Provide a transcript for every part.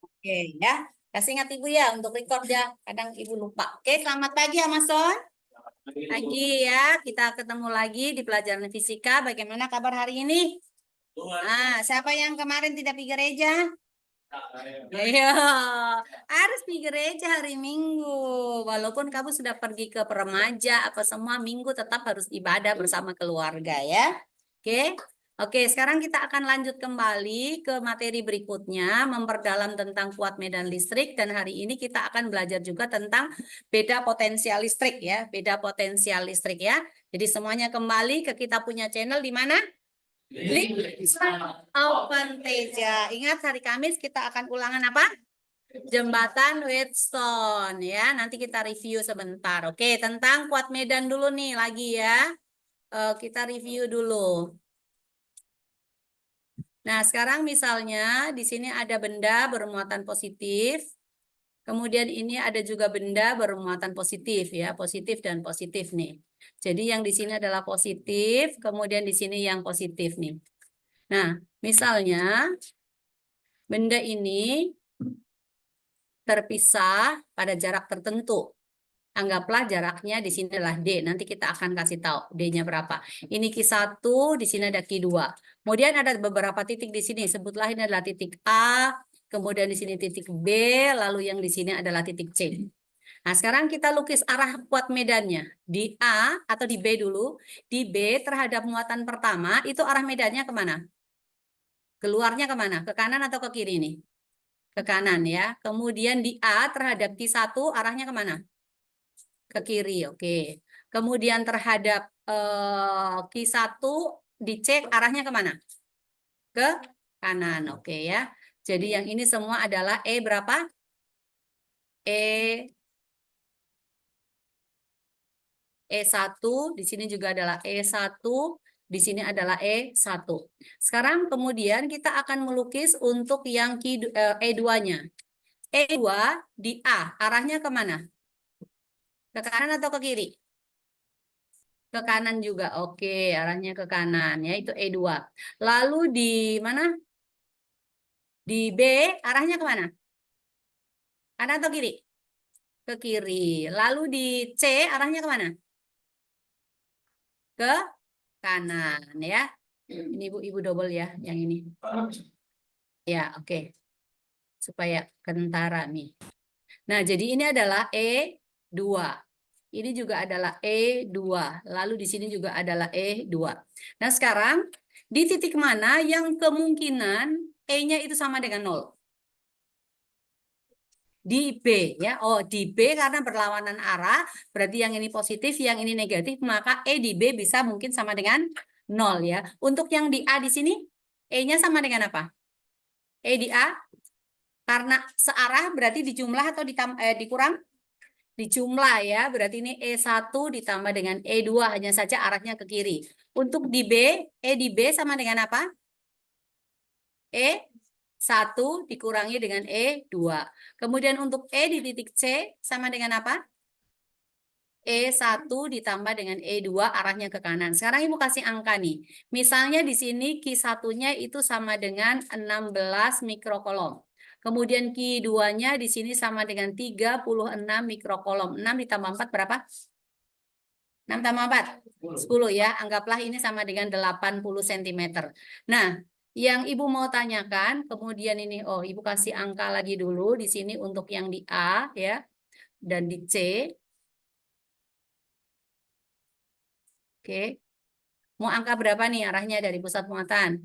Oke ya. Kasih ingat Ibu ya untuk record ya. Kadang Ibu lupa. Oke, selamat pagi ya Mas Son. Pagi ya. Kita ketemu lagi di pelajaran fisika. Bagaimana kabar hari ini? Siapa yang kemarin tidak pergi gereja? Ayo, harus pergi gereja hari Minggu. Walaupun kamu sudah pergi ke peremaja, apa semua Minggu tetap harus ibadah bersama keluarga ya. Oke. Oke, sekarang kita akan lanjut kembali ke materi berikutnya, memperdalam tentang kuat medan listrik, dan hari ini kita akan belajar juga tentang beda potensial listrik ya, beda potensial listrik ya. Jadi semuanya kembali ke kita punya channel di mana? Open Teja. Ingat hari Kamis kita akan ulangan apa? Jembatan Wheatstone ya. Nanti kita review sebentar. Oke, tentang kuat medan dulu nih lagi ya. Kita review dulu. Nah, sekarang misalnya di sini ada benda bermuatan positif. Kemudian ini ada juga benda bermuatan positif ya, positif dan positif nih. Jadi yang di sini adalah positif, kemudian di sini yang positif nih. Nah, misalnya benda ini terpisah pada jarak tertentu. Anggaplah jaraknya di sini adalah D. Nanti kita akan kasih tahu D-nya berapa. Ini Q1, di sini ada Q2. Kemudian ada beberapa titik di sini. Sebutlah ini adalah titik A, kemudian di sini titik B, lalu yang di sini adalah titik C. Nah, sekarang kita lukis arah kuat medannya. Di A atau di B dulu. Di B terhadap muatan pertama, itu arah medannya kemana? Keluarnya kemana? Ke kanan atau ke kiri nih? Ke kanan ya. Kemudian di A terhadap Q1 arahnya kemana? Ke kiri, oke. Kemudian terhadap Q1 dicek arahnya kemana? Ke kanan, oke ya. Jadi yang ini semua adalah E berapa? E1, di sini juga adalah E1, di sini adalah E1. Sekarang kemudian kita akan melukis untuk yang E2-nya. E2 di A, arahnya kemana? Ke kanan atau ke kiri? Ke kanan juga. Oke, arahnya ke kanan ya, itu E2. Lalu di mana? Di B arahnya kemana? Kanan atau kiri? Ke kiri. Lalu di C arahnya kemana? Ke kanan ya. Ini ibu double ya, yang ini. Ya, oke. Supaya kentara nih. Nah, jadi ini adalah E2. Ini juga adalah E2. Lalu di sini juga adalah E2. Nah, sekarang di titik mana yang kemungkinan E-nya itu sama dengan 0? Di B ya. Oh, di B karena berlawanan arah, berarti yang ini positif, yang ini negatif, maka E di B bisa mungkin sama dengan 0 ya. Untuk yang di A di sini, E-nya sama dengan apa? E di A karena searah berarti dijumlah atau dikurang? Dijumlah ya, berarti ini E1 ditambah dengan E2, hanya saja arahnya ke kiri. Untuk di B, E di B sama dengan apa? E1 dikurangi dengan E2. Kemudian untuk E di titik C sama dengan apa? E1 ditambah dengan E2 arahnya ke kanan. Sekarang Ibu kasih angka nih. Misalnya di sini Q1-nya itu sama dengan 16 mikrokolom. Kemudian Q2-nya di sini sama dengan 36 mikrokolom. 6 ditambah 4 berapa? 6 tambah 4? 10 ya. Anggaplah ini sama dengan 80 cm. Nah, yang Ibu mau tanyakan, kemudian ini, oh Ibu kasih angka lagi dulu di sini untuk yang di A ya, dan di C. Oke. Mau angka berapa nih arahnya dari pusat muatan?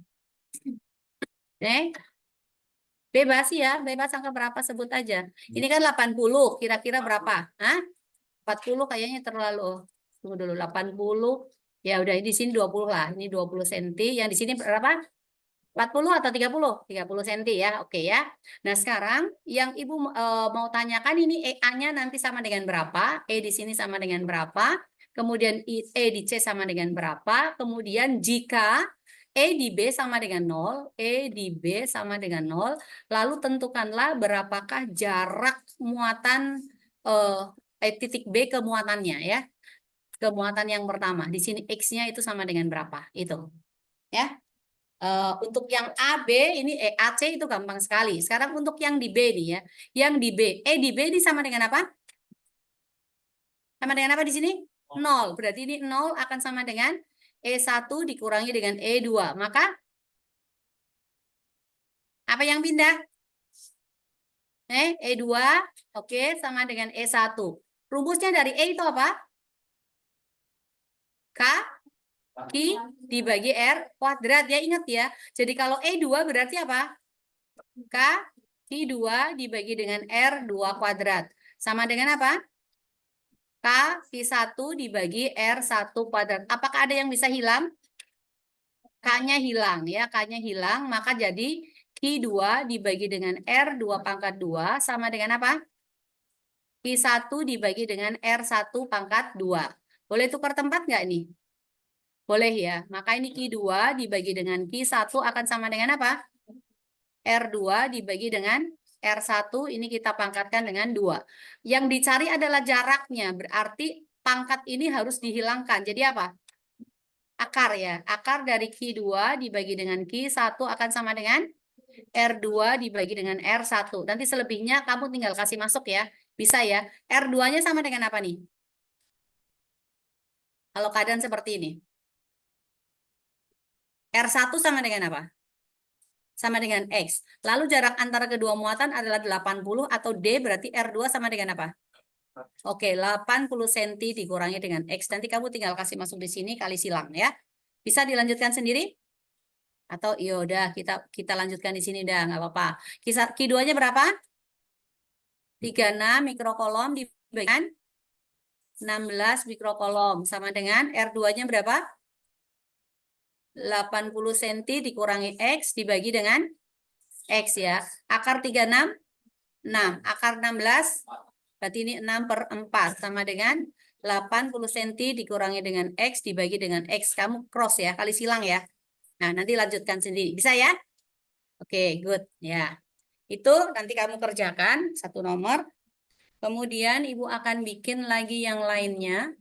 Bebas ya, bebas angka berapa sebut aja. Ini kan 80, kira-kira berapa? Hah? 40 kayaknya terlalu. Tunggu dulu, 80. Ya udah di sini 20 lah. Ini 20 cm. Yang di sini berapa? 40 atau 30? 30 cm ya. Oke ya. Nah, sekarang yang Ibu mau tanyakan ini EA-nya nanti sama dengan berapa? E di sini sama dengan berapa? Kemudian E di C sama dengan berapa? Kemudian jika E di B sama dengan 0, E di B sama dengan 0, lalu tentukanlah berapakah jarak muatan titik B ke muatannya ya. Ke muatan yang pertama. Di sini X-nya itu sama dengan berapa? Itu. Ya. Untuk yang AB ini AC itu gampang sekali. Sekarang untuk yang di B nih ya. Yang di B, di B ini sama dengan apa? Sama dengan apa di sini? 0. Berarti ini 0 akan sama dengan E1 dikurangi dengan E2. Maka apa yang pindah? E2, oke, sama dengan E1. Rumusnya dari E itu apa? K Q dibagi R kuadrat. Ya ingat ya. Jadi kalau E2 berarti apa? K Q2 dibagi dengan R2 kuadrat. Sama dengan apa? K Q1 dibagi R1 kuadrat. Apakah ada yang bisa hilang? K-nya hilang ya. K-nya hilang. Maka jadi Q2 dibagi dengan R2 pangkat 2 sama dengan apa? Q1 dibagi dengan R1 pangkat 2. Boleh tukar tempat nggak nih? Boleh ya. Maka ini Q2 dibagi dengan Q1 akan sama dengan apa? R2 dibagi dengan R1, ini kita pangkatkan dengan 2. Yang dicari adalah jaraknya, berarti pangkat ini harus dihilangkan. Jadi apa? Akar ya. Akar dari Q2 dibagi dengan Q1 akan sama dengan R2 dibagi dengan R1. Nanti selebihnya kamu tinggal kasih masuk ya. Bisa ya. R2-nya sama dengan apa nih? Kalau keadaan seperti ini. R1 sama dengan apa? Sama dengan X. Lalu jarak antara kedua muatan adalah 80 atau D berarti R2 sama dengan apa? Oke, 80 cm dikurangi dengan X. Nanti kamu tinggal kasih masuk di sini kali silang ya. Bisa dilanjutkan sendiri? Atau yaudah kita lanjutkan di sini dah, nggak apa-apa. Q2-nya berapa? 36 mikrokolom dibagi dengan 16 mikrokolom. Sama dengan R2-nya berapa? 80 cm dikurangi X dibagi dengan X ya. Akar 36, 6. Akar 16, berarti ini 6/4. Sama dengan 80 cm dikurangi dengan X dibagi dengan X. Kamu cross ya, kali silang ya. Nah, nanti lanjutkan sendiri. Bisa ya? Oke, good. Ya. Itu nanti kamu kerjakan satu nomor. Kemudian Ibu akan bikin lagi yang lainnya.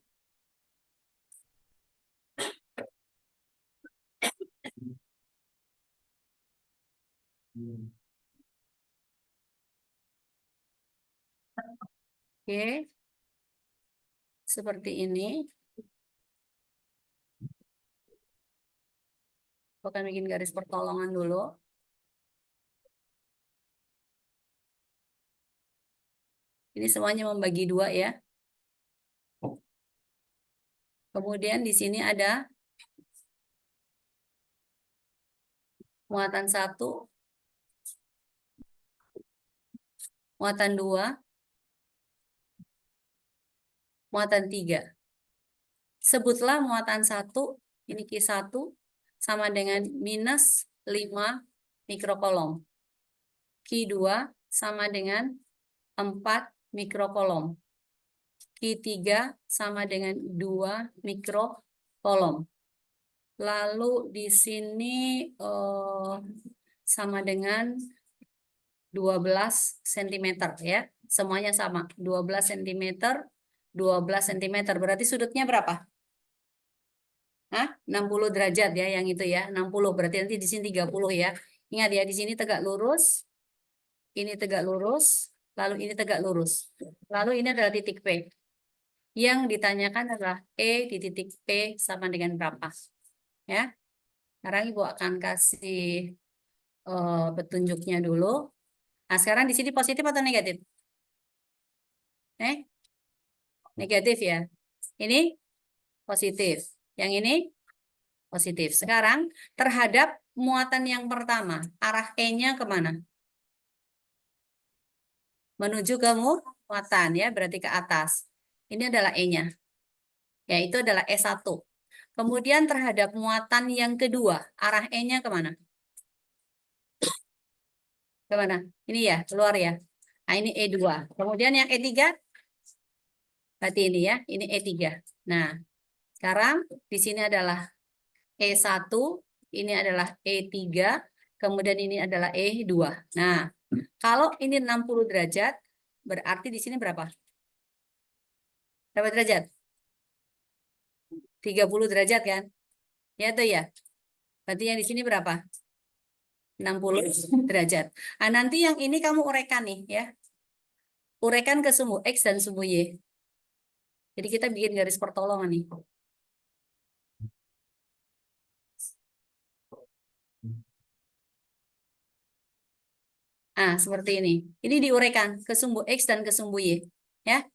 Oke. Seperti ini. Aku akan bikin garis pertolongan dulu. Ini semuanya membagi 2 ya. Kemudian di sini ada muatan 1, muatan 2, muatan 3. Sebutlah muatan 1, ini Q1, sama dengan minus 5 mikrokolom. Q2 sama dengan 4 mikrokolom. Q3 sama dengan 2 mikrokolom. Lalu di sini sama dengan 12 cm ya. Semuanya sama. 12 cm, 12 cm. Berarti sudutnya berapa? Hah? 60 derajat ya yang itu ya. 60 berarti nanti di sini 30 ya. Ingat ya, di sini tegak lurus. Ini tegak lurus. Lalu ini tegak lurus. Lalu ini adalah titik P. Yang ditanyakan adalah E di titik P sama dengan berapa? Ya. Sekarang Ibu akan kasih petunjuknya dulu. Nah, sekarang di sini positif atau negatif? Negatif ya. Ini positif. Yang ini positif. Sekarang terhadap muatan yang pertama, arah E-nya kemana? Menuju ke muatan ya, berarti ke atas. Ini adalah E-nya. Yaitu adalah E1. Kemudian terhadap muatan yang kedua, arah E-nya kemana? Kemana? Ini ya, keluar ya. Nah, ini E2. Kemudian yang E3, berarti ini ya, ini E3. Nah, sekarang di sini adalah E1, ini adalah E3, kemudian ini adalah E2. Nah, kalau ini 60 derajat, berarti di sini berapa? Berapa derajat? 30 derajat kan? Ya tuh ya. Berarti yang di sini berapa? 60 derajat. Nah, nanti yang ini kamu uraikan nih ya. Uraikan ke sumbu X dan sumbu Y. Jadi kita bikin garis pertolongan nih. Nah, seperti ini. Ini diuraikan ke sumbu X dan ke sumbu Y. Ya.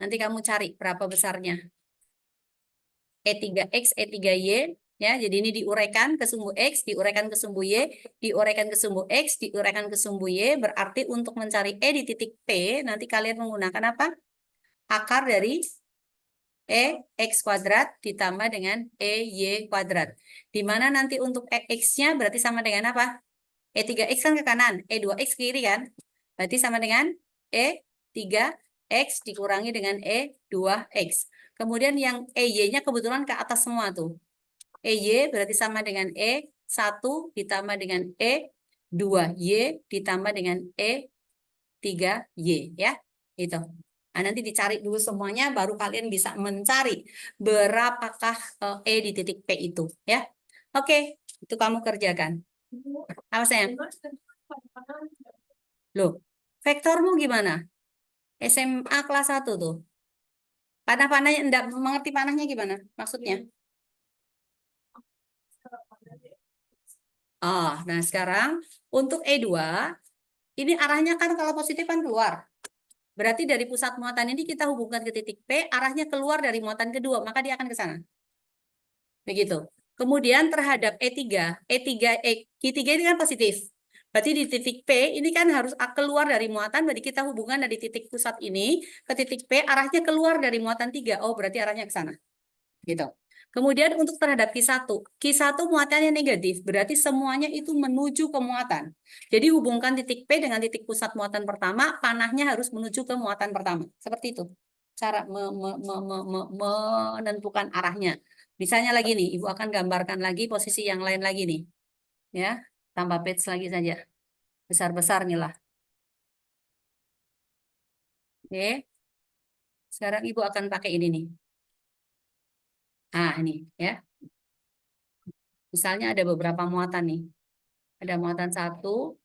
Nanti kamu cari berapa besarnya. E3X, E3Y. Ya, jadi ini diuraikan ke sumbu X, diuraikan ke sumbu Y, diuraikan ke sumbu X, diuraikan ke sumbu Y. Berarti untuk mencari E di titik P, nanti kalian menggunakan apa? Akar dari X kuadrat ditambah dengan Y kuadrat. Di mana nanti untuk X-nya berarti sama dengan apa? E3X kan ke kanan, E2X ke kiri kan? Berarti sama dengan E3X dikurangi dengan E2X. Kemudian yang EY-nya kebetulan ke atas semua tuh. EY berarti sama dengan E1 ditambah dengan E2Y ditambah dengan E3Y ya. Itu. Nah, nanti dicari dulu semuanya baru kalian bisa mencari berapakah E di titik P itu ya. Oke, itu kamu kerjakan. Apa sayang? Loh, vektormu gimana? SMA kelas 1 tuh. Panah-panahnya enggak mengerti panahnya gimana? Maksudnya? Oh, nah sekarang untuk E2 ini arahnya kan kalau positif kan keluar. Berarti dari pusat muatan ini kita hubungkan ke titik P, arahnya keluar dari muatan kedua, maka dia akan ke sana. Begitu. Kemudian terhadap Q3 ini kan positif. Berarti di titik P ini kan harus keluar dari muatan, berarti kita hubungan dari titik pusat ini ke titik P, arahnya keluar dari muatan 3. Oh, berarti arahnya ke sana. Gitu. Kemudian untuk terhadap Q1 muatannya negatif, berarti semuanya itu menuju ke muatan. Jadi hubungkan titik P dengan titik pusat muatan pertama, panahnya harus menuju ke muatan pertama. Seperti itu. Cara menentukan arahnya. Misalnya lagi nih, Ibu akan gambarkan lagi posisi yang lain lagi nih. Ya, tambah page lagi saja. Besar-besar nih lah. Oke. Sekarang Ibu akan pakai ini nih. Nah, ini ya. Misalnya ada beberapa muatan nih. Ada muatan 1,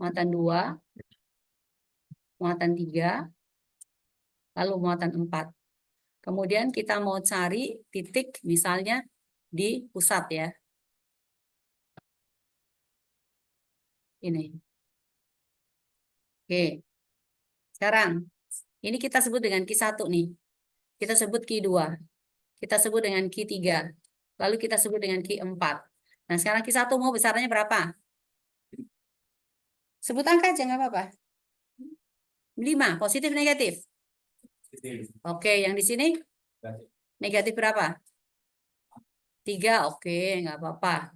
muatan 2, muatan 3, lalu muatan 4. Kemudian kita mau cari titik misalnya di pusat ya. Ini. Oke. Sekarang, ini kita sebut dengan Q1 nih. Kita sebut Q2. Kita sebut dengan Q3. Lalu kita sebut dengan Q4. Nah, sekarang Q1 mau besarnya berapa? Sebut angka aja, nggak apa-apa. 5, positif negatif? Oke, yang di sini? Negatif berapa? 3, oke, nggak apa-apa.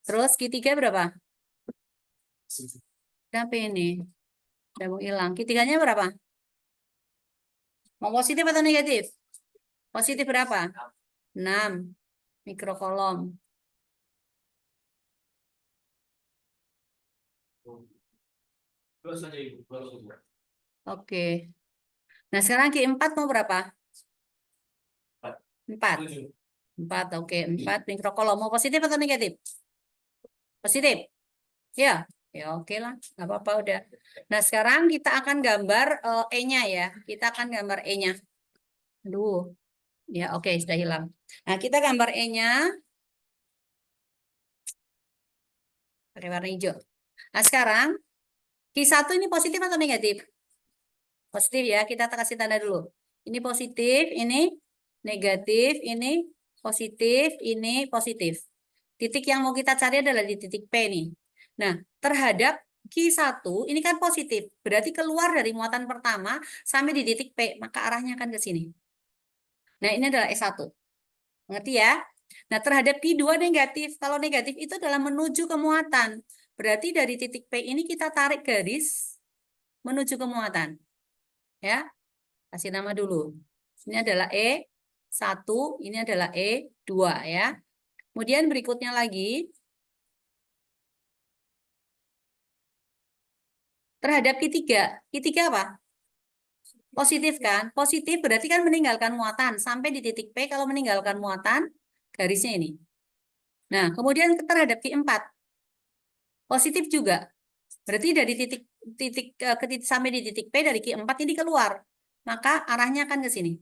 Terus Q3 berapa? Berapa ini? Udah mau hilang. Q3-nya berapa? Mau positif atau negatif? Positif berapa? 6 mikrokolom. Oke. Nah, sekarang Q4 mau berapa? 4. 4, oke. 4 mikrokolom. Mau positif atau negatif? Positif? Ya. Ya, oke lah. Nggak apa-apa udah. Nah, sekarang kita akan gambar E-nya ya. Kita akan gambar E-nya. Aduh. Ya, oke. Sudah hilang. Nah, kita gambar E-nya. Pakai warna hijau. Nah, sekarang Q1 ini positif atau negatif? Positif ya, kita kasih tanda dulu. Ini positif, ini negatif, ini positif, ini positif. Titik yang mau kita cari adalah di titik P nih. Nah, terhadap Q1 ini kan positif. Berarti keluar dari muatan pertama sampai di titik P, maka arahnya akan ke sini. Nah, ini adalah S1. Mengerti ya? Nah, terhadap Q2 negatif. Kalau negatif itu adalah menuju ke muatan. Berarti dari titik P ini kita tarik garis menuju ke muatan. Ya, kasih nama dulu. Ini adalah E1, ini adalah E2 ya. Kemudian berikutnya lagi, terhadap Q3. Q3 apa? Positif kan? Positif berarti kan meninggalkan muatan. Sampai di titik P kalau meninggalkan muatan, garisnya ini. Nah, kemudian terhadap Q4 positif juga. Berarti dari titik ke titik sampai di titik P dari Q4 ini keluar. Maka arahnya akan ke sini.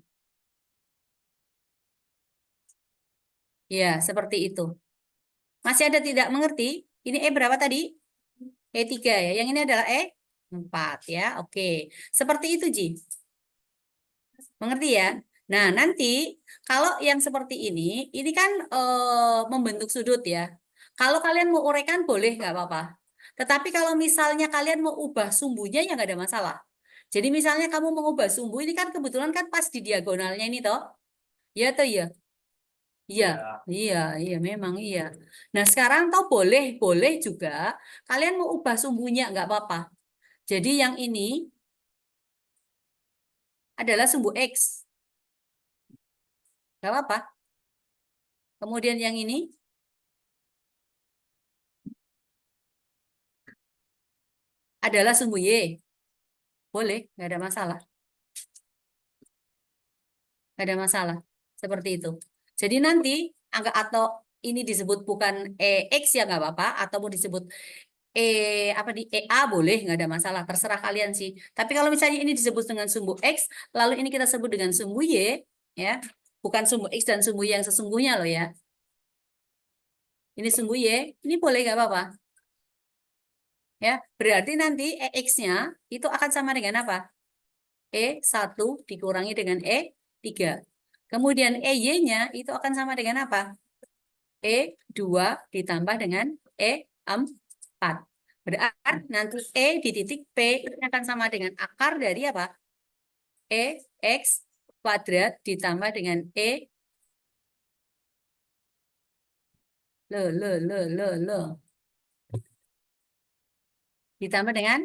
Ya, seperti itu. Masih ada tidak mengerti? Ini E berapa tadi? E3 ya. Yang ini adalah E4 ya. Oke. Seperti itu, Ji. Mengerti ya? Nah, nanti kalau yang seperti ini kan membentuk sudut ya. Kalau kalian mau uraikan boleh, nggak apa-apa. Tetapi kalau misalnya kalian mau ubah sumbunya ya nggak ada masalah. Jadi misalnya kamu mau ubah sumbu ini kan kebetulan kan pas di diagonalnya ini toh. Ya toh ya. Iya, iya, iya, memang iya. Nah sekarang toh boleh juga kalian mau ubah sumbunya nggak apa-apa. Jadi yang ini adalah sumbu X, nggak apa-apa. Kemudian yang ini adalah sumbu Y. Boleh, nggak ada masalah. Nggak ada masalah. Seperti itu. Jadi nanti angka atau ini disebut bukan EX ya nggak apa-apa. Atau mau disebut apa di EA boleh, nggak ada masalah. Terserah kalian sih. Tapi kalau misalnya ini disebut dengan sumbu X, lalu ini kita sebut dengan sumbu Y, ya. Bukan sumbu X dan sumbu Y yang sesungguhnya loh ya. Ini sumbu Y, ini boleh nggak apa-apa. Ya, berarti nanti EX-nya itu akan sama dengan apa? E1 dikurangi dengan E3. Kemudian EY-nya itu akan sama dengan apa? E2 ditambah dengan E4. Berarti nanti E di titik P ini akan sama dengan akar dari apa? EX kuadrat ditambah dengan ditambah dengan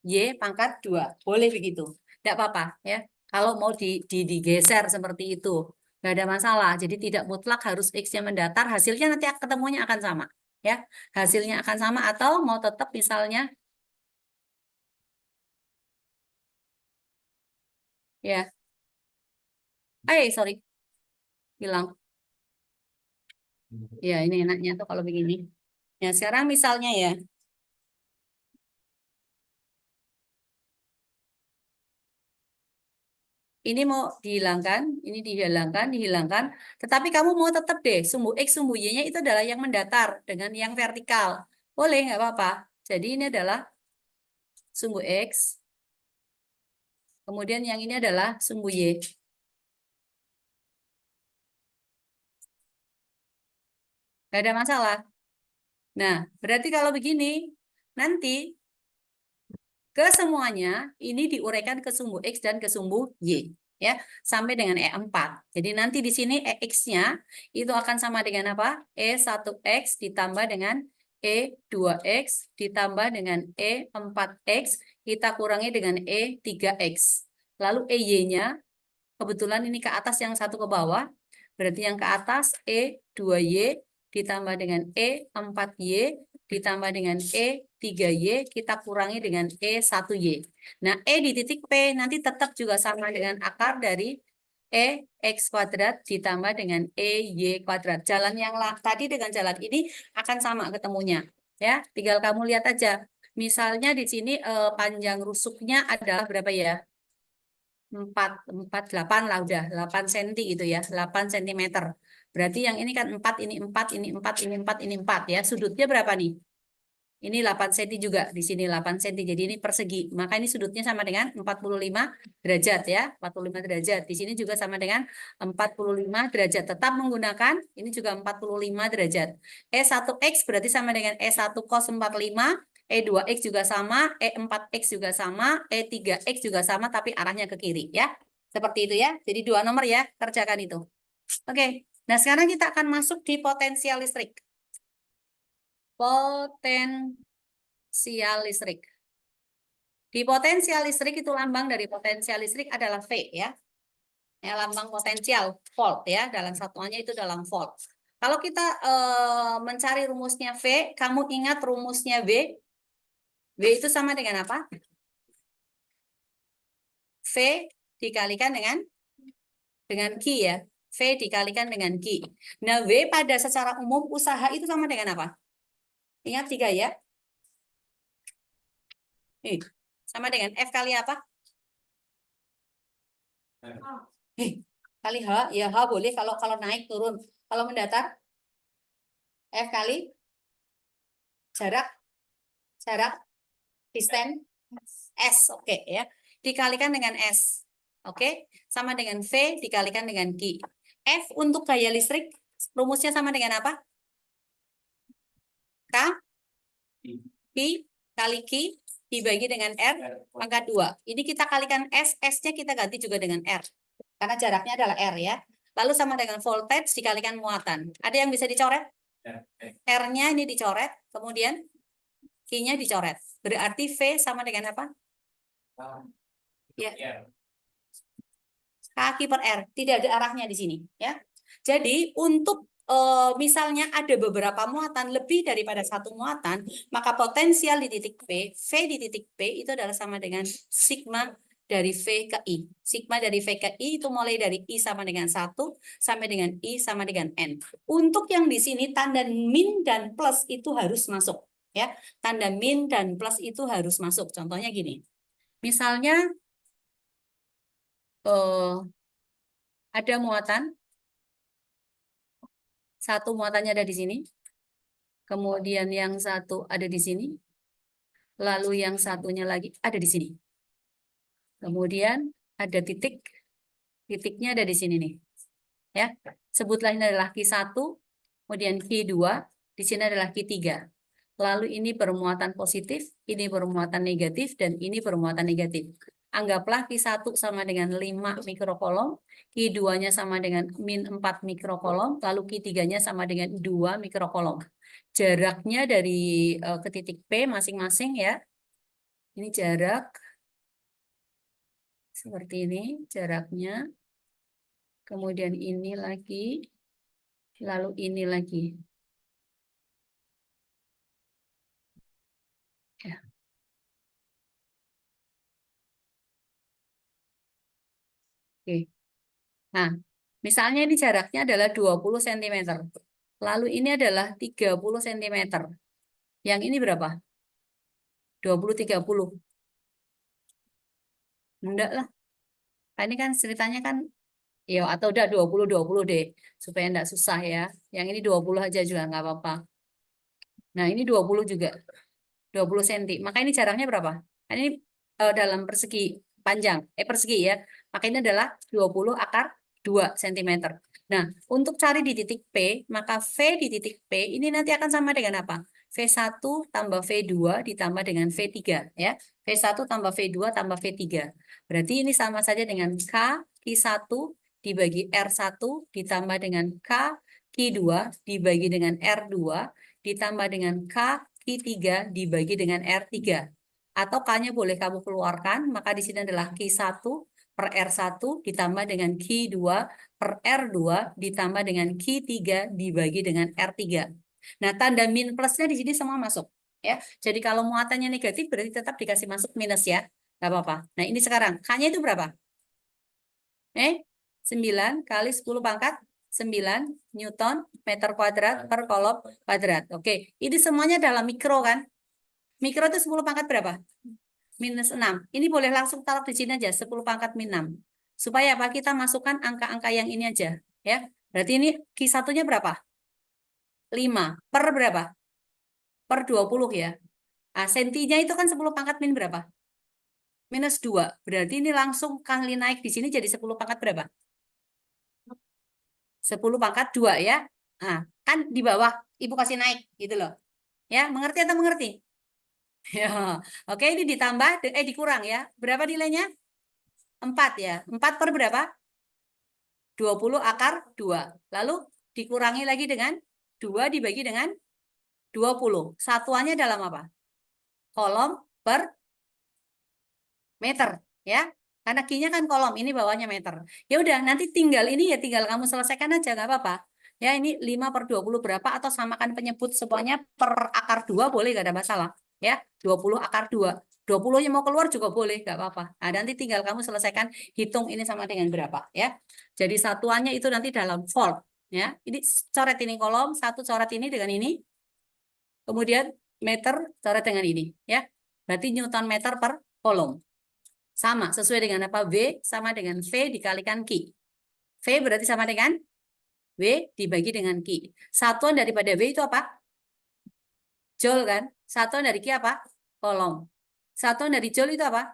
Y pangkat 2. Boleh begitu. Tidak apa-apa ya. Kalau mau digeser seperti itu, nggak ada masalah. Jadi tidak mutlak harus X-nya mendatar, hasilnya nanti ketemunya akan sama. Ya, hasilnya akan sama atau mau tetap misalnya ya. Sorry, hilang. Ya, ini enaknya tuh kalau begini. Ya, sekarang misalnya ya, ini mau dihilangkan, ini dihilangkan. Tetapi kamu mau tetap deh, sumbu X, sumbu Y-nya itu adalah yang mendatar dengan yang vertikal. Boleh, nggak apa-apa. Jadi ini adalah sumbu X, kemudian yang ini adalah sumbu Y. Nggak ada masalah. Nah, berarti kalau begini, nanti kesemuanya ini diuraikan ke sumbu X dan ke sumbu Y. Ya, sampai dengan E4. Jadi nanti di sini EX-nya itu akan sama dengan apa? E1X ditambah dengan E2X ditambah dengan E4X kita kurangi dengan E3X. Lalu EY-nya kebetulan ini ke atas yang satu ke bawah. Berarti yang ke atas E2Y ditambah dengan E4Y ditambah dengan E3Y kita kurangi dengan E1Y. Nah, E di titik P nanti tetap juga sama dengan akar dari EX kuadrat ditambah dengan EY kuadrat. Jalan yang tadi dengan jalan ini akan sama ketemunya. Ya, tinggal kamu lihat aja. Misalnya di sini panjang rusuknya adalah berapa ya? 8 lah udah 8 senti gitu ya, 8 sentimeter. Berarti yang ini kan 4 ini 4 ini 4 ini 4 ini 4 ya. Sudutnya berapa nih? Ini 8 senti juga, di sini 8 senti. Jadi ini persegi. Maka ini sudutnya sama dengan 45 derajat ya, 45 derajat. Di sini juga sama dengan 45 derajat. Tetap menggunakan ini juga 45 derajat. E1X berarti sama dengan E1 cos 45. E2X juga sama, E4X juga sama, E3X juga sama, tapi arahnya ke kiri ya. Seperti itu ya. Jadi dua nomor ya, kerjakan itu. Oke, nah sekarang kita akan masuk di potensial listrik. Potensial listrik. Di potensial listrik itu lambang dari potensial listrik adalah V ya. Ya, lambang potensial volt ya, dalam satuannya itu dalam volt. Kalau kita mencari rumusnya V, kamu ingat rumusnya V? V itu sama dengan apa? V dikalikan dengan Q ya. V dikalikan dengan Q. Nah, W pada secara umum usaha itu sama dengan apa? Ingat 3 ya. Sama dengan F kali apa? Kali H. Ya, H boleh kalau naik turun. Kalau mendatar? F kali jarak distance S. Oke ya. Dikalikan dengan S. Oke. Sama dengan V dikalikan dengan Q. F untuk gaya listrik rumusnya sama dengan apa? K Pi kali Q dibagi dengan R pangkat 2. Ini kita kalikan S, S-nya kita ganti juga dengan R. Karena jaraknya adalah R ya. Lalu sama dengan voltage dikalikan muatan. Ada yang bisa dicoret? R-nya ini dicoret, kemudian Q-nya dicoret. Berarti V sama dengan apa? Ya. Kaki per R. Tidak ada arahnya di sini ya. Jadi untuk misalnya ada beberapa muatan lebih daripada satu muatan, maka potensial di titik P, V di titik P itu adalah sama dengan sigma dari V ke I. Sigma dari V ke I itu mulai dari I sama dengan 1 sampai dengan I sama dengan N. Untuk yang di sini tanda min dan plus itu harus masuk. Ya, tanda min dan plus itu harus masuk. Contohnya gini. Misalnya ada muatan. Satu muatannya ada di sini. Kemudian yang satu ada di sini. Lalu yang satunya lagi ada di sini. Kemudian ada titik. Titiknya ada di sini nih. Ya. Sebutlah ini adalah Q1, kemudian Q2, di sini adalah Q3. Lalu ini bermuatan positif, ini bermuatan negatif, dan ini bermuatan negatif. Anggaplah Q1 sama dengan 5 mikrokolom, Q2-nya sama dengan min 4 mikrokolom, lalu Q3-nya sama dengan 2 mikrokolom. Jaraknya dari ke titik P masing-masing ya. Ini jarak seperti ini jaraknya. Kemudian ini lagi, lalu ini lagi. Ya. Oke. Nah, misalnya ini jaraknya adalah 20 cm. Lalu ini adalah 30 cm. Yang ini berapa? 20-30. Enggak lah. Nah, ini kan ceritanya kan, ya atau udah 20-20 deh. Supaya enggak susah ya. Yang ini 20 aja juga nggak apa-apa. Nah, ini 20 juga. 20 cm. Maka ini jaraknya berapa? Nah, ini dalam persegi panjang. Persegi ya. Maka ini adalah 20 akar 2 cm. Nah, untuk cari di titik P, maka V di titik P ini nanti akan sama dengan apa? V1 tambah V2 ditambah dengan V3 ya. V1 tambah V2 tambah V3. Berarti ini sama saja dengan K Q1 dibagi R1 ditambah dengan K Q2 dibagi dengan R2 ditambah dengan K Q3 dibagi dengan R3. Atau K-nya boleh kamu keluarkan, maka di sini adalah Q1 per R1 ditambah dengan Q2 per R2 ditambah dengan Q3 dibagi dengan R3. Nah, tanda min plusnya di sini semua masuk. Ya, jadi kalau muatannya negatif berarti tetap dikasih masuk minus ya. Nggak apa-apa. Nah, ini sekarang. K-nya itu berapa? 9 kali 10 pangkat 9 Newton meter kuadrat per kolom kuadrat. Oke, ini semuanya dalam mikro kan? Mikro itu 10 pangkat berapa? Minus 6. Ini boleh langsung taruh di sini aja, 10 pangkat min 6. Supaya apa? Kita masukkan angka-angka yang ini aja. Ya. Berarti ini Q1-nya berapa? 5. Per berapa? Per 20 ya. Nah, sentinya itu kan 10 pangkat min berapa? Minus 2. Berarti ini langsung kali naik di sini jadi 10 pangkat berapa? 10 pangkat 2 ya. Nah, kan di bawah Ibu kasih naik gitu loh. Ya, mengerti atau mengerti? Ya. Oke, ini ditambah dikurang ya. Berapa nilainya? 4 ya. 4 per berapa? 20 akar 2. Lalu dikurangi lagi dengan 2 dibagi dengan 20. Satuannya dalam apa? Kolom per meter ya. Karena Q-nya kan kolom, ini bawahnya meter. Ya udah, nanti tinggal ini ya tinggal kamu selesaikan aja nggak apa-apa. Ya, ini 5 per 20 berapa atau samakan penyebut semuanya per akar 2 boleh nggak ada masalah. Ya, 20 akar 2. 20-nya mau keluar juga boleh, nggak apa-apa. Nah, nanti tinggal kamu selesaikan, hitung ini sama dengan berapa ya. Jadi satuannya itu nanti dalam volt ya. Ini coret ini kolom, satu coret ini dengan ini. Kemudian meter coret dengan ini ya. Berarti Newton meter per kolom. Sama, sesuai dengan apa? V sama dengan V dikalikan Q. V berarti sama dengan W dibagi dengan Q. Satuan daripada W itu apa? Joule kan? Satuan dari Q apa? Kolom. Satuan dari Joule itu apa?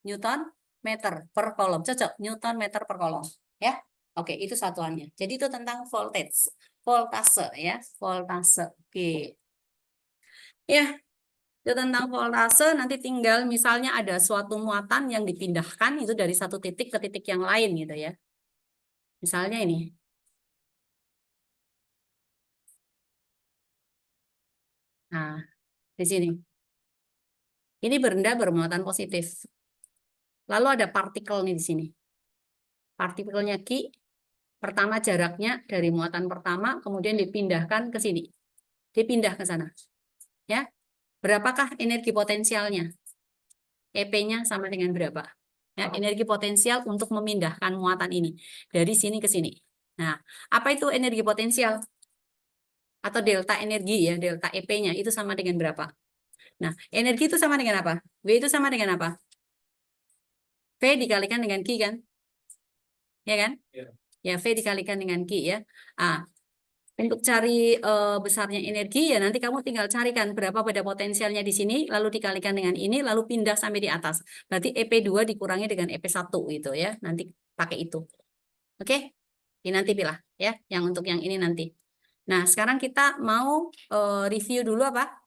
Newton meter per kolom. Cocok, Newton meter per kolom. Ya, oke, itu satuannya. Jadi itu tentang voltage, voltase ya, voltase. Oke. Ya, itu tentang voltase. Nanti tinggal misalnya ada suatu muatan yang dipindahkan itu dari satu titik ke titik yang lain gitu ya. Misalnya ini. Nah, di sini. Ini benda bermuatan positif. Lalu ada partikel nih di sini. Partikelnya Q, pertama jaraknya dari muatan pertama, kemudian dipindahkan ke sini. Dipindah ke sana. Ya, berapakah energi potensialnya? EP-nya sama dengan berapa? Ya, energi potensial untuk memindahkan muatan ini dari sini ke sini. Nah, apa itu energi potensial? Atau delta energi ya, delta EP-nya itu sama dengan berapa? Nah, energi itu sama dengan apa? W itu sama dengan apa? V dikalikan dengan Q kan? Ya kan? Ya, V dikalikan dengan Q ya. Untuk cari besarnya energi ya nanti kamu tinggal carikan berapa pada potensialnya di sini lalu dikalikan dengan ini lalu pindah sampai di atas. Berarti EP2 dikurangi dengan EP1 gitu ya. Nanti pakai itu. Oke? Ini nanti pilih ya yang untuk yang ini nanti. Nah, sekarang kita mau review dulu apa?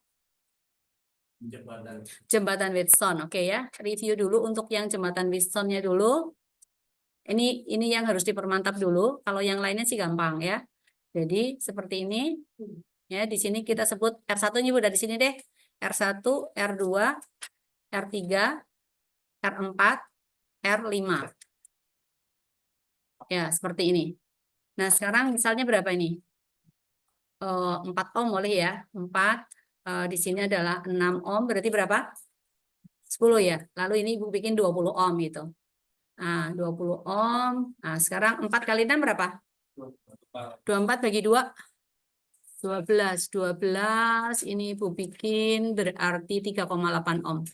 Jembatan Wheatstone. Oke ya. Review dulu untuk yang jembatan Wheatstone-nya dulu. Ini yang harus dipermantap dulu. Kalau yang lainnya sih gampang ya. Jadi seperti ini. Ya, di sini kita sebut R1-nya udah di sini deh. R1, R2, R3, R4, R5. Ya, seperti ini. Nah, sekarang misalnya berapa ini? 4 ohm boleh ya. 4. Di sini adalah 6 ohm. Berarti berapa? 10 ya. Lalu ini Ibu bikin 20 ohm gitu. Nah, 20 ohm. Nah, sekarang 4 kali 6 berapa? 24 bagi 2. 12 ini Ibu bikin berarti 3,8 ohm.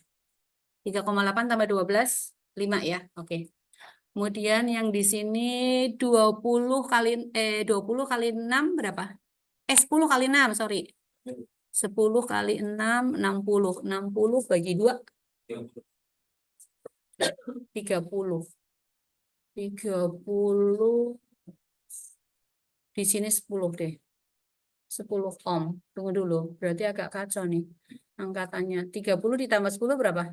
3,8 tambah 12, 5 ya. Oke. Kemudian yang di sini 20 kali 6 berapa? 10 kali 6, sorry. 10 kali 6, 60. 60 bagi 2, 30. 30. Di sini 10 deh. 10 ohm. Tunggu dulu. Berarti agak kacau nih angkatannya. 30 ditambah 10 berapa?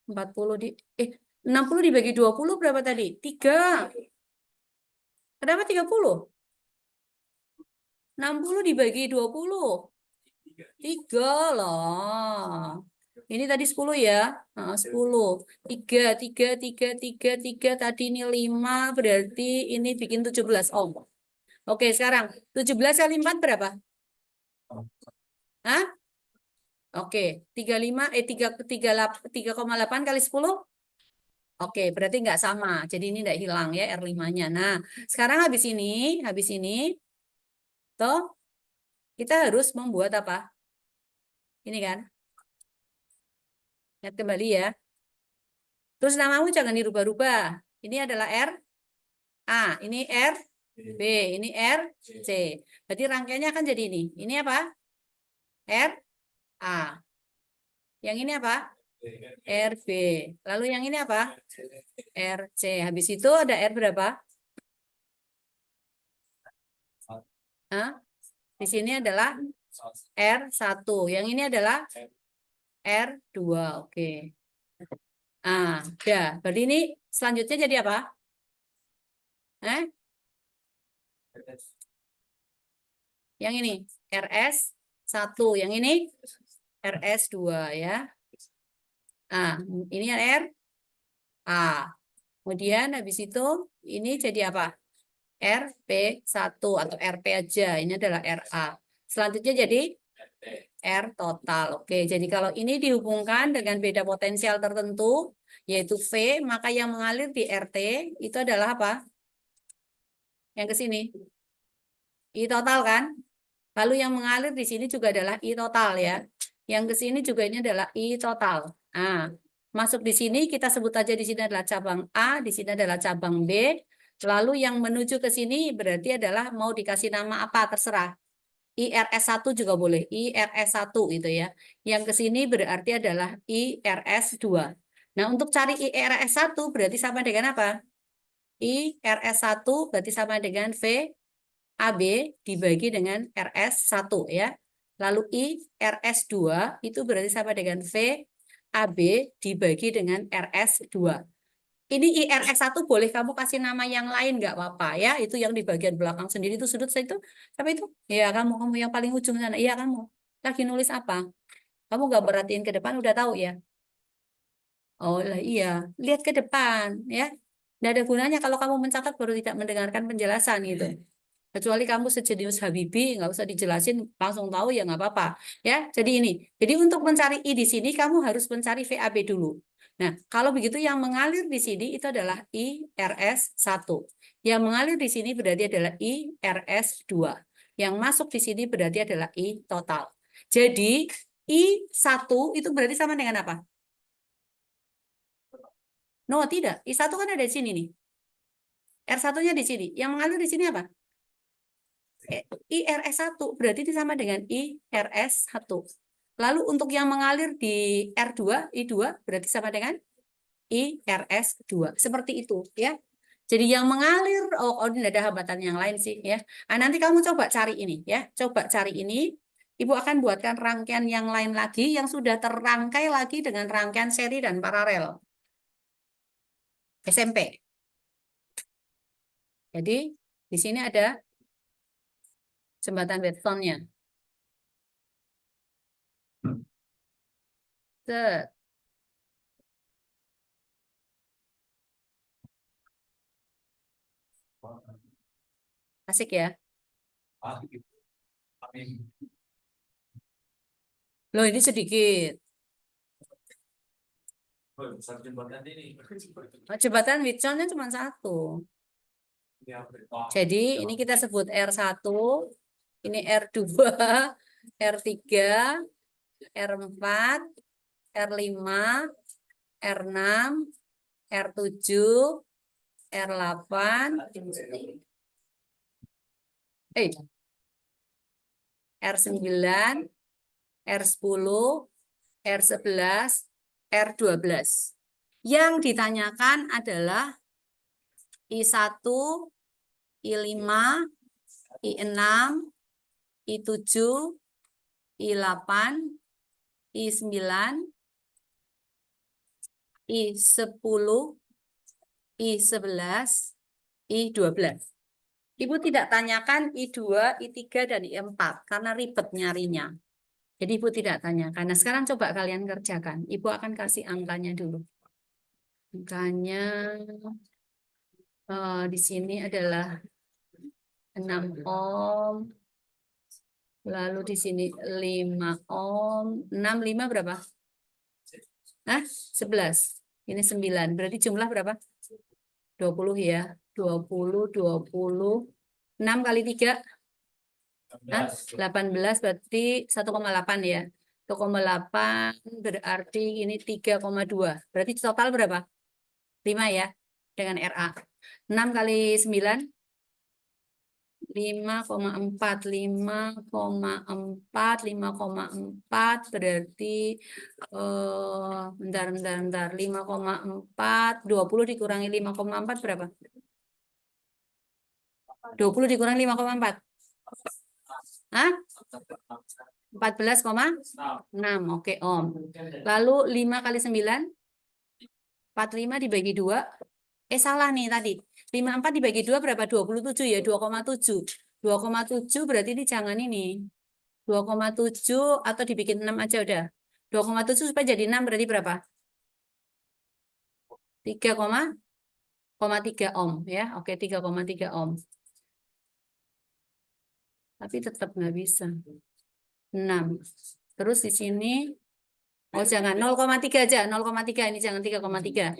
40 60 dibagi 20 berapa tadi? 3. Kenapa 30? 60 dibagi 20. 3 loh. Ini tadi 10 ya. 10. 3, 3, 3, 3, 3. Tadi ini 5. Berarti ini bikin 17 ohm. Oke, sekarang 17 kali 4 berapa? Hah? Oke, 3,8 kali 10. Oke, berarti nggak sama. Jadi ini nggak hilang ya R5-nya. Nah, sekarang habis ini, toh kita harus membuat apa? Ini kan? Lihat kembali ya. Terus namamu jangan dirubah-rubah. Ini adalah R A, ini R B, ini R C. Berarti rangkaiannya akan jadi ini. Ini apa? R A. Yang ini apa? R B. Lalu yang ini apa? R C. Habis itu ada R berapa? Hah? Di sini adalah R1. Yang ini adalah R2. Oke. Ya. Berarti ini selanjutnya jadi apa? Yang ini RS1. Yang ini RS2 ya. Ini R A. Kemudian habis itu ini jadi apa? RP1 atau RP aja. Ini adalah RA. Selanjutnya jadi R total. Oke, jadi kalau ini dihubungkan dengan beda potensial tertentu, yaitu V, maka yang mengalir di RT itu adalah apa? Yang ke sini. I total kan? Lalu yang mengalir di sini juga adalah I total ya. Yang ke sini juga ini adalah I total. Nah, masuk di sini kita sebut aja di sini adalah cabang A, di sini adalah cabang B. Lalu yang menuju ke sini berarti adalah mau dikasih nama apa terserah. IRS1 juga boleh, IRS1 gitu ya. Yang ke sini berarti adalah IRS2. Nah, untuk cari IRS1 berarti sama dengan apa? IRS1 berarti sama dengan V AB dibagi dengan RS1 ya. Lalu IRS2 itu berarti sama dengan V AB dibagi dengan RS2. Ini IRS1 boleh kamu kasih nama yang lain nggak apa-apa ya. Itu yang di bagian belakang sendiri itu sudut itu. Apa itu? Ya kamu yang paling ujung sana. Iya kamu. Lagi nulis apa? Kamu nggak perhatiin ke depan udah tahu ya. Oh lah iya. Lihat ke depan ya. Nggak ada gunanya kalau kamu mencatat baru tidak mendengarkan penjelasan gitu. Kecuali kamu sejenius Habibie, nggak usah dijelasin, langsung tahu ya nggak apa-apa. Ya, jadi ini. Jadi untuk mencari I di sini, kamu harus mencari VAB dulu. Nah, kalau begitu yang mengalir di sini itu adalah IRS1. Yang mengalir di sini berarti adalah IRS2. Yang masuk di sini berarti adalah I total. Jadi, I1 itu berarti sama dengan apa? No, tidak. I1 kan ada di sini nih. R1-nya di sini. Yang mengalir di sini apa? IRS1 berarti itu sama dengan IRS1. Lalu untuk yang mengalir di R2, I2 berarti sama dengan IRS2. Seperti itu ya. Jadi yang mengalir, oh ini ada hambatan yang lain sih ya. Nah, nanti kamu coba cari ini ya. Coba cari ini. Ibu akan buatkan rangkaian yang lain lagi yang sudah terrangkai lagi dengan rangkaian seri dan paralel. SMP. Jadi di sini ada jembatan betonnya. Set. Asik ya. Loh ini sedikit. Jembatan Witchonnya cuma satu. Jadi ini kita sebut R1, ini R2, R3, R4, R5, R6, R7, R8, R9, R10, R11, R12. Yang ditanyakan adalah I1, I5, I6, I7, I8, I9, I10, I11, I12. Ibu tidak tanyakan I2, I3, dan I4 karena ribet nyarinya. Jadi Ibu tidak tanyakan. Nah sekarang coba kalian kerjakan. Ibu akan kasih angkanya dulu. Angkanya di sini adalah 6 ohm. Lalu di sini 5 ohm. 6, 5 berapa? Nah, 11. Ini 9. Berarti jumlah berapa? 20 ya. 20, 20. 6 kali 3. Nah, 18 berarti 1,8 ya. 1,8 berarti ini 3,2. Berarti total berapa? 5 ya. Dengan RA. 6 kali 9. 5,4 5,4 berarti bentar 5,4 20 dikurangi 5,4 berapa? 20 dikurangi 5,4. Hah? 14,6. Oke, Om. Lalu 5 kali 9 45 dibagi 2. Salah nih tadi. 54 dibagi 2 berapa? 27 ya, 2,7. 2,7 berarti ini jangan ini. 2,7 atau dibikin 6 aja udah. 2,7 supaya jadi 6 berarti berapa? 3,3 ohm ya. Oke, 3,3 ohm. Tapi tetap nggak bisa. 6. Terus di sini, oh jangan 0,3 aja, 0,3 ini jangan 3,3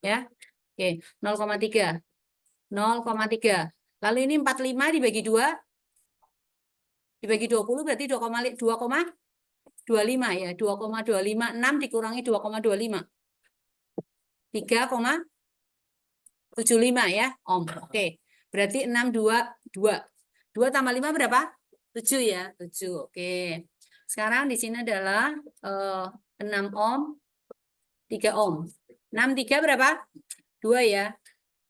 ya. Oke, 0,3. 0,3. Lalu ini 45 dibagi 2, dibagi 20 berarti 2,25 ya. 2,25, 6 dikurangi 2,25. 3,75 ya, Om. Oke. Berarti 622. 2 tambah 5 berapa? 7 ya, 7. Oke. Sekarang di sini adalah 6 ohm, 3 ohm. 6 3 berapa? 2 ya.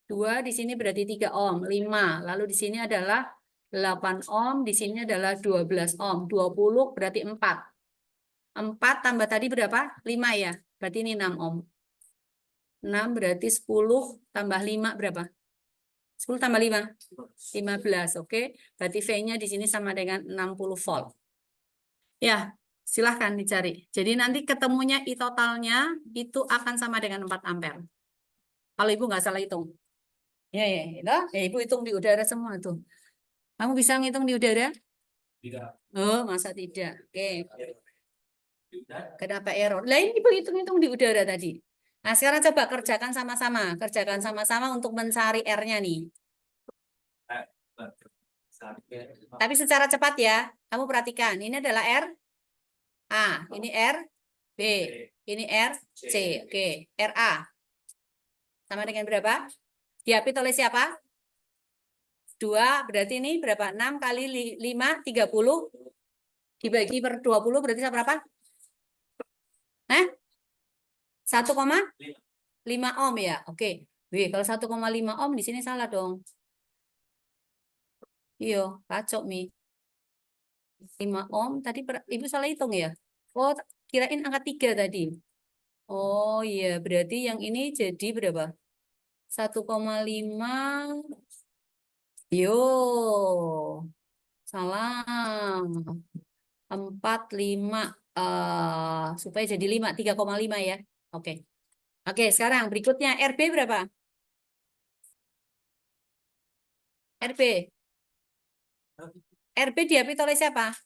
2 di sini berarti 3 ohm, 5. Lalu di sini adalah 8 ohm, di sini adalah 12 ohm. 20 berarti 4. 4 tambah tadi berapa? 5 ya. Berarti ini 6 ohm. 6 berarti 10 tambah 5 berapa? 10 tambah 5? 15, oke. Berarti V-nya di sini sama dengan 60 volt. Ya, silahkan dicari. Jadi nanti ketemunya I totalnya itu akan sama dengan 4 ampere. Kalau Ibu nggak salah hitung. Ya, ya, ya. Ibu hitung di udara semua tuh. Kamu bisa ngitung di udara? Tidak. Oh, masa tidak? Oke. Kenapa error? Lain Ibu hitung-hitung di udara tadi. Nah, sekarang coba kerjakan sama-sama. Kerjakan sama-sama untuk mencari R-nya nih. Tapi secara cepat ya. Kamu perhatikan. Ini adalah R A. Ini R B. Ini R C. Oke. R A. Sama dengan berapa? Diapit oleh siapa? 2. Berarti ini berapa? 6 kali 5, 30. Dibagi per 20 berarti berapa? 1,5 ohm ya. Oke. Wih, kalau 1,5 ohm di sini salah dong. Iya, kacau Mi. 5 ohm tadi Ibu salah hitung ya? Oh, kirain angka 3 tadi. Oh iya, berarti yang ini jadi berapa? 1,5. Yo, salah. 4, 5. Supaya jadi 5, 3,5 ya. Oke. Oke, sekarang berikutnya RB berapa? RB. RB diapit oleh siapa?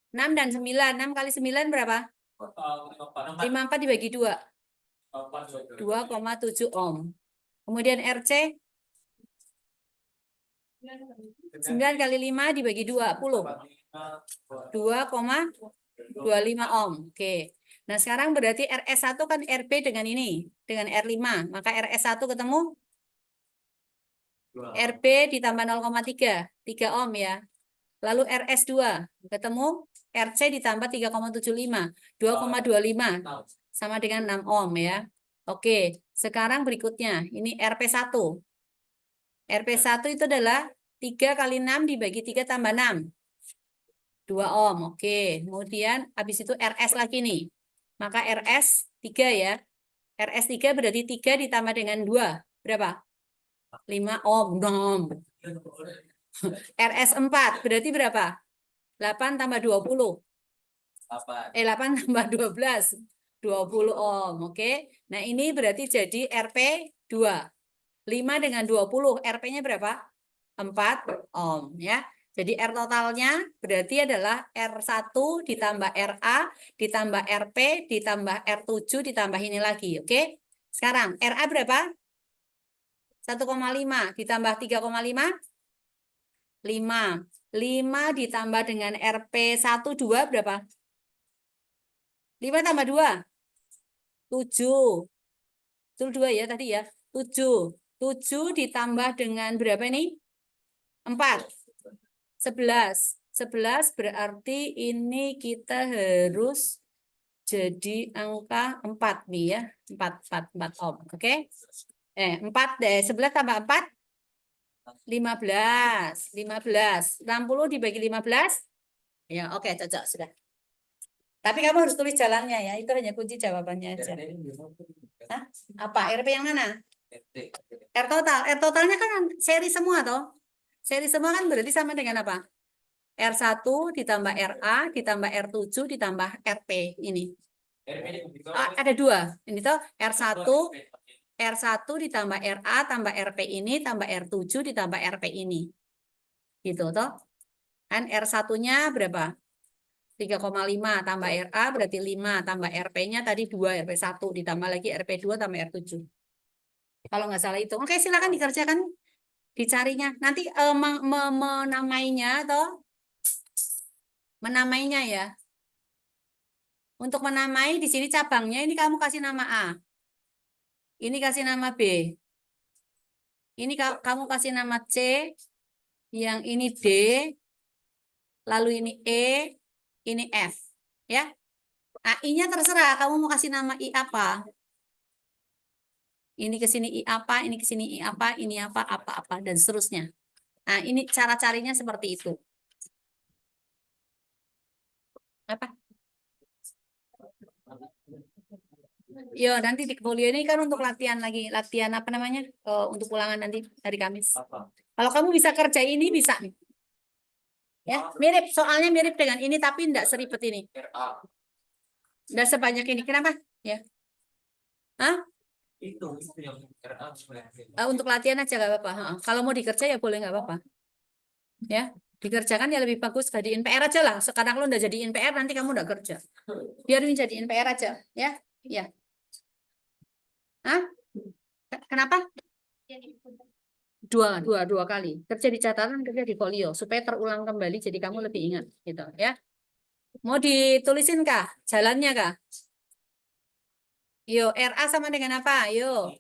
6 dan 9. 6 kali 9 berapa? 54 dibagi 2. 2,7 ohm. Kemudian RC 9 kali 5 dibagi 20. 2,25 ohm. Oke. Nah, sekarang berarti RS1 kan RB dengan ini, dengan R5. Maka RS1 ketemu RB ditambah 0,3, 3 ohm ya. Lalu RS2 ketemu RC ditambah 3,75, 2,25 sama dengan 6 ohm ya. Oke, sekarang berikutnya ini RP1. RP1 itu adalah 3 kali 6 dibagi 3 tambah 6. 2 ohm. Oke, kemudian habis itu RS lagi nih. Maka RS 3 ya. RS 3 berarti 3 ditambah dengan 2. Berapa? 5 ohm. RS 4 berarti berapa? 8 tambah 20. 8 tambah 12. 20 ohm. Oke. Nah, ini berarti jadi RP 2. 5 dengan 20. RP-nya berapa? 4 ohm ya. Jadi R totalnya berarti adalah R1 ditambah RA ditambah RP ditambah R7 ditambah ini lagi. Oke. Sekarang RA berapa? 1,5 ditambah 3,5? 5. 5 ditambah dengan RP1 2 berapa? 5 tambah 2? 7. Betul 2 ya tadi ya. 7. 7 ditambah dengan berapa ini? 4. 11. 11 berarti ini kita harus jadi angka 4 nih ya. 4 ohm. Oke. 4 deh. 11 tambah 4? 15. 15. 60 dibagi 15? Ya, oke, cocok sudah. Tapi kamu harus tulis jalannya ya. Itu hanya kunci jawabannya aja. Hah? Apa? RP yang mana? R total. R totalnya kan seri semua toh. Seri semua kan berarti sama dengan apa? R1 ditambah RA ditambah R7 ditambah RP ini. Ada 2. Ini tuh R1 ditambah RA tambah RP ini tambah R7 ditambah RP ini. Gitu toh. Kan R1-nya berapa? 3,5 tambah RA berarti 5 tambah RP-nya tadi 2, RP1 ditambah lagi RP2 tambah R7. Kalau nggak salah itu. Oke, silakan dikerjakan, dicarinya. Nanti menamainya atau menamainya ya. Untuk menamai di sini cabangnya ini kamu kasih nama A. Ini kasih nama B. Ini kamu kasih nama C. Yang ini D. Lalu ini E. Ini F. Ya. Nah, I-nya terserah. Kamu mau kasih nama I apa? Ini ke sini I apa, ini ke sini I apa, ini apa, dan seterusnya. Nah, ini cara carinya seperti itu. Apa? Yo, nanti di folio ini kan untuk latihan lagi, latihan apa namanya? Untuk ulangan nanti hari Kamis. Kalau kamu bisa kerja ini bisa nih. Ya, mirip, soalnya mirip dengan ini tapi enggak seribet ini. Enggak sebanyak ini. Kenapa? Ya. Hah? Itu yang RA sebenarnya. Untuk latihan aja nggak apa-apa. Kalau mau dikerja ya boleh nggak apa-apa. Ya, dikerjakan ya lebih bagus. Jadiin PR aja lah. Sekarang lo udah jadiin PR, nanti kamu udah kerja. Biarin jadiin PR aja. Ya, ya. Hah? Kenapa? Dua kali. Kerja di catatan, kerja di folio. Supaya terulang kembali, jadi kamu lebih ingat. Gitu, ya. Mau ditulisin kah? Jalannya kah? Yo, RA sama dengan apa? Yo.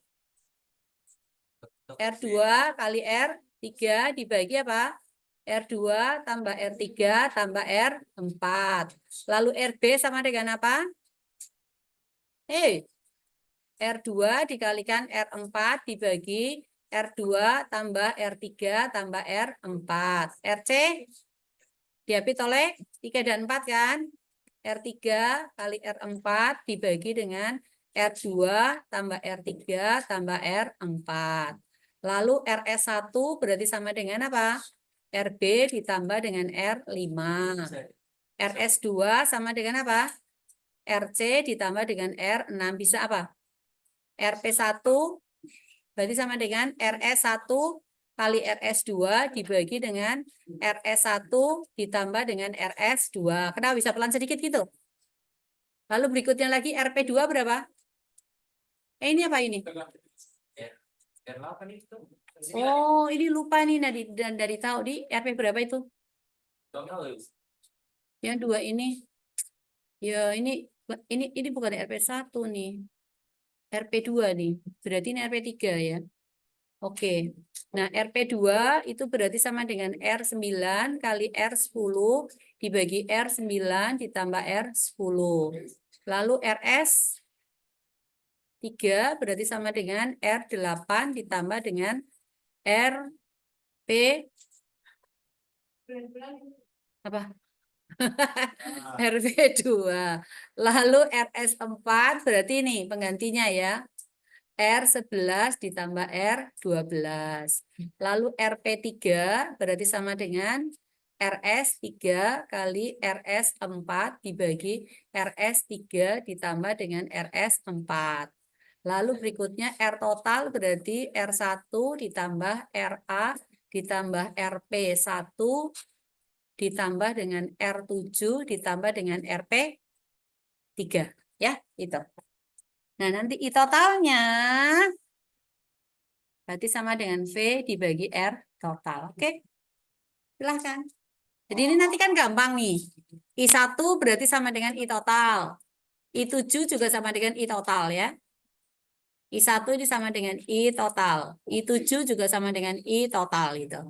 R2 kali R3 dibagi apa? R2 tambah R3 tambah R4. Lalu RB sama dengan apa? R2 dikalikan R4 dibagi R2 tambah R3 tambah R4. RC diapit oleh 3 dan 4 kan? R3 kali R4 dibagi dengan R2 tambah R3 tambah R4. Lalu RS1 berarti sama dengan apa? RB ditambah dengan R5. RS2 sama dengan apa? RC ditambah dengan R6. Bisa apa? RP1 berarti sama dengan RS1 kali RS2 dibagi dengan RS1 ditambah dengan RS2. Kenapa bisa pelan sedikit gitu? Lalu berikutnya lagi RP2 berapa? Ini apa ini? Oh, ini lupa nih dari tahu di RP berapa itu? Yang dua ini. Ya, ini bukan RP1 nih. RP2 nih. Berarti ini RP3 ya. Oke. Nah, RP2 itu berarti sama dengan R9 kali R10 dibagi R9 ditambah R10. Lalu RS3 berarti sama dengan R8 ditambah dengan RP apa? RP2. Lalu RS4 berarti ini penggantinya ya. R11 ditambah R12. Lalu RP3 berarti sama dengan RS3 kali RS4 dibagi RS3 ditambah dengan RS4. Lalu berikutnya R total berarti R1 ditambah RA ditambah RP1 ditambah dengan R7 ditambah dengan RP3. Ya, itu. Nah, nanti I totalnya berarti sama dengan V dibagi R total. Oke? Silahkan. Jadi ini nanti kan gampang nih. I1 berarti sama dengan I total. I7 juga sama dengan I total ya. I1 ini sama dengan I total. I7 juga sama dengan I total gitu.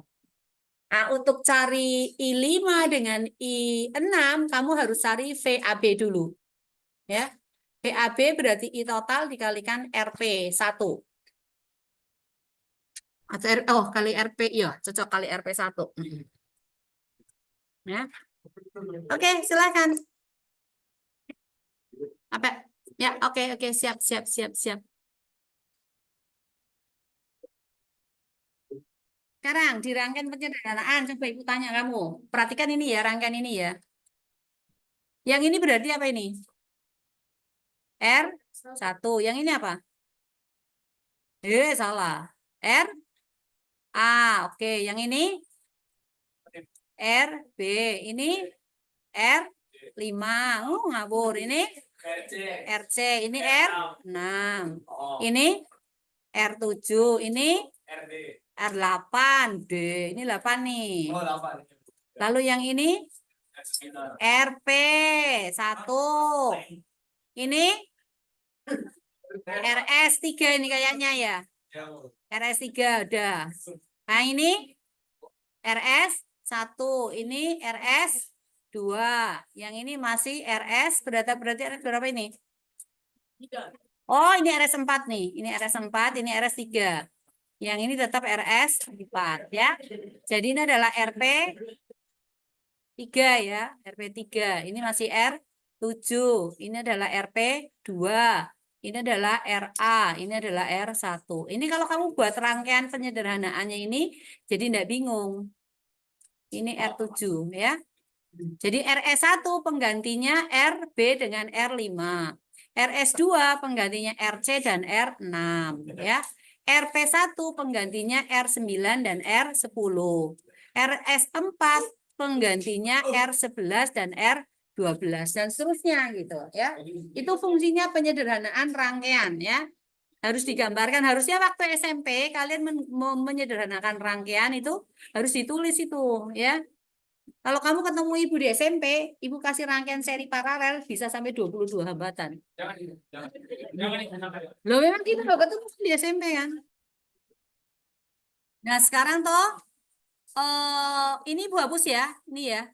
Nah, untuk cari I5 dengan I6, kamu harus cari VAB dulu. Ya. VAB berarti I total dikalikan RP1. Atau kali RP, iya, cocok kali RP1. Ya. Oke, silakan. Apa? Ya, oke, siap. Sekarang di rangkaian penyederhanaan, coba Ibu tanya kamu. Perhatikan ini ya, rangkaian ini ya. Yang ini berarti apa ini? R1. Yang ini apa? Salah. R A. Oke, yang ini RB. Ini R 5. Ngawur. Ini RC. Ini R6. Ini R7. Ini R8. D. Ini 8 nih. Lalu yang ini RP1. Ini RS3 ini kayaknya ya. RS3 udah. Nah ini RS1. Ini RS2. Yang ini masih RS. Berarti RS berapa ini? Oh, ini RS4 nih. Ini RS4, ini RS3. Yang ini tetap RS4 ya. Jadi ini adalah RP3 ya. RP3. Ini masih R7. Ini adalah RP2. Ini adalah RA. Ini adalah R1. Ini kalau kamu buat rangkaian penyederhanaannya ini jadi tidak bingung. Ini R7 ya. Jadi RS1 penggantinya RB dengan R5. RS2 penggantinya RC dan R6 ya. RP1 penggantinya R9 dan R10. RS4 penggantinya R11 dan R12 dan seterusnya gitu ya. Itu fungsinya penyederhanaan rangkaian ya. Harus digambarkan, harusnya waktu SMP kalian menyederhanakan rangkaian itu harus ditulis itu ya. Kalau kamu ketemu ibu di SMP, ibu kasih rangkaian seri paralel bisa sampai 22 hambatan. Loh memang gitu loh, ketemu di SMP kan. Nah sekarang toh, ini ibu hapus ya, ini ya.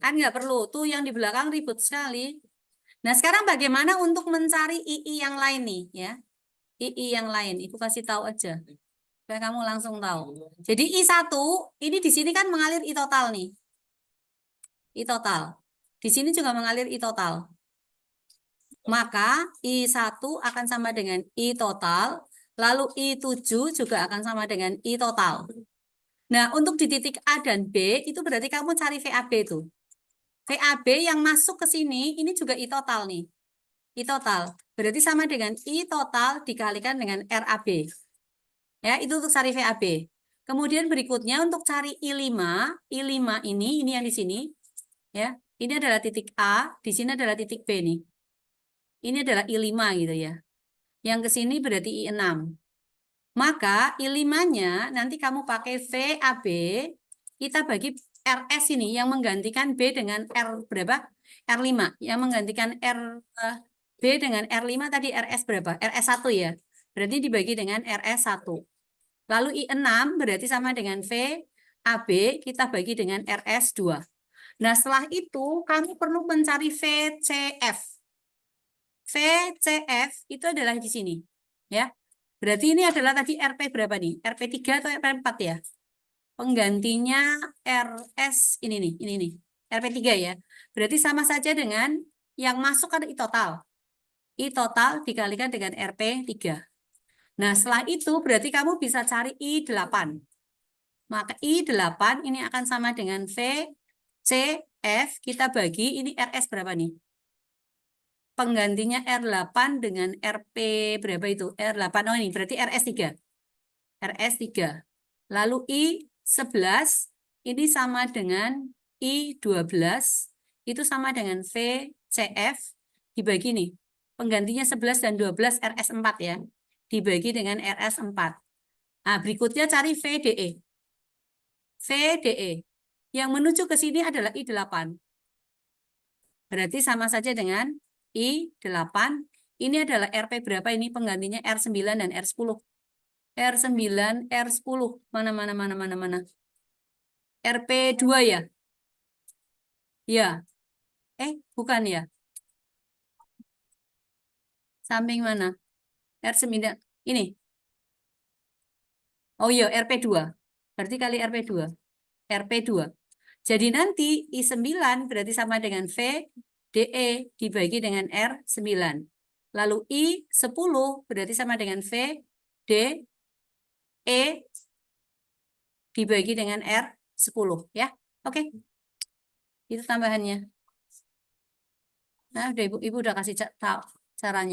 Kan nggak perlu, tuh yang di belakang ribut sekali. Nah sekarang bagaimana untuk mencari II yang lain nih ya. II yang lain, ibu kasih tahu aja. Supaya kamu langsung tahu. Jadi I1, ini di sini kan mengalir I total nih. I total. Di sini juga mengalir I total. Maka I1 akan sama dengan I total, lalu I7 juga akan sama dengan I total. Nah, untuk di titik A dan B, itu berarti kamu cari VAB itu. VAB yang masuk ke sini, ini juga I total nih. I total. Berarti sama dengan I total dikalikan dengan RAB. Ya, itu untuk cari VAB. Kemudian berikutnya untuk cari I5 ini yang di sini. Ya, ini adalah titik A, di sini adalah titik B nih. Ini adalah I5 gitu ya. Yang ke sini berarti I6. Maka I5-nya nanti kamu pakai VAB, kita bagi RS ini yang menggantikan B dengan R berapa? R5. Yang menggantikan B dengan R5 tadi RS berapa? RS1 ya. Berarti dibagi dengan RS1. Lalu I6 berarti sama dengan VAB, kita bagi dengan RS2. Nah, setelah itu kamu perlu mencari VCF. VCF itu adalah di sini. Ya. Berarti ini adalah tadi RP berapa nih? RP3 atau RP4 ya? Penggantinya RS ini nih. RP3 ya. Berarti sama saja dengan yang masuk kan I total. I total dikalikan dengan RP3. Nah, setelah itu berarti kamu bisa cari I8. Maka I8 ini akan sama dengan VCF, kita bagi, ini RS berapa nih? Penggantinya R8 dengan RP berapa itu? R8, oh ini berarti RS3. RS3. Lalu I11, ini sama dengan I12, itu sama dengan VCF, dibagi nih. Penggantinya 11 dan 12 RS4 ya. Dibagi dengan RS4. Nah, berikutnya cari VDE. VDE. Yang menuju ke sini adalah I8. Berarti sama saja dengan I8. Ini adalah RP berapa ini? Penggantinya R9 dan R10. R9, R10. Mana. RP2 ya? Ya. Bukan ya? Samping mana? R9. Ini. Oh iya, RP2. Berarti kali RP2. RP2. Jadi nanti I9 berarti sama dengan VDE dibagi dengan R9. Lalu I10 berarti sama dengan VDE dibagi dengan R10 ya. Oke. Itu tambahannya. Nah, udah Ibu udah kasih tahu caranya.